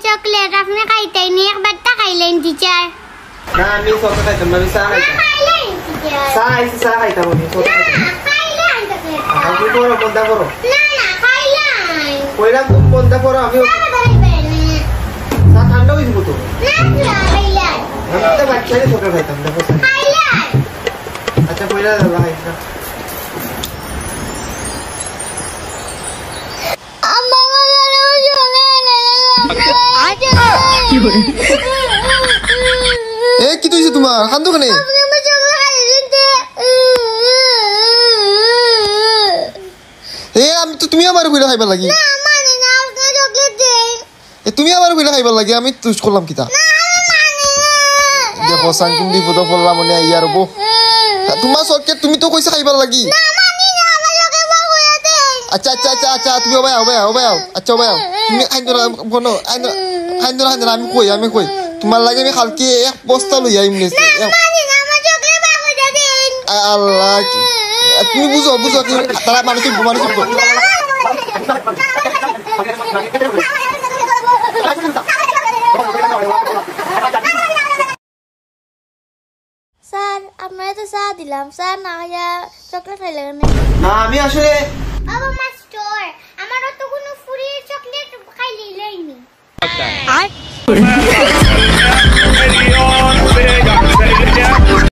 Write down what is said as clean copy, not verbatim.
chocolate आपने खाई नहीं एक बार तक खाई लें टीचर ना मी स्वतः खायचं मी सहा खायचं सहा खायचं मी स्वतः आम्ही करू कोणता करू पहिला कोणता करू आम्ही सहा थंड होईल तू आमच्या बाচ্চাने स्वतः खायचं अच्छा पहिला खायचं কি তুইছে তোমার কান্দো কেন আমি তো তুমি আমার কইলা খাইবার লাগি তুমি আমার কইলা খাইবার লাগি আমি তুই করলাম কিতা দেখো সাংকুম বিপদ পড়লাম মনে ইয়ার বউ তোমার সরকে তুমি তো কইছে খাইবার লাগি আচ্ছা আচ্ছা আচ্ছা আচ্ছা তুমি ওবাই আচ্ছা ওবাই তুমি আইন্দরা বনো আইন্দরা আমি কই তোমার লাগে আমি কালকে এক বস্তা লই আইম নে আল্লাহ তুমি বুঝো কি তারা মানুষ স্যার আপনারা তো চা দিলাম স্যার না চকলেট খাইলেন না আমি আসলে বাবা মাস্টার আমারও তো কোনো ফুরির চকলেট খাইলেই লইনি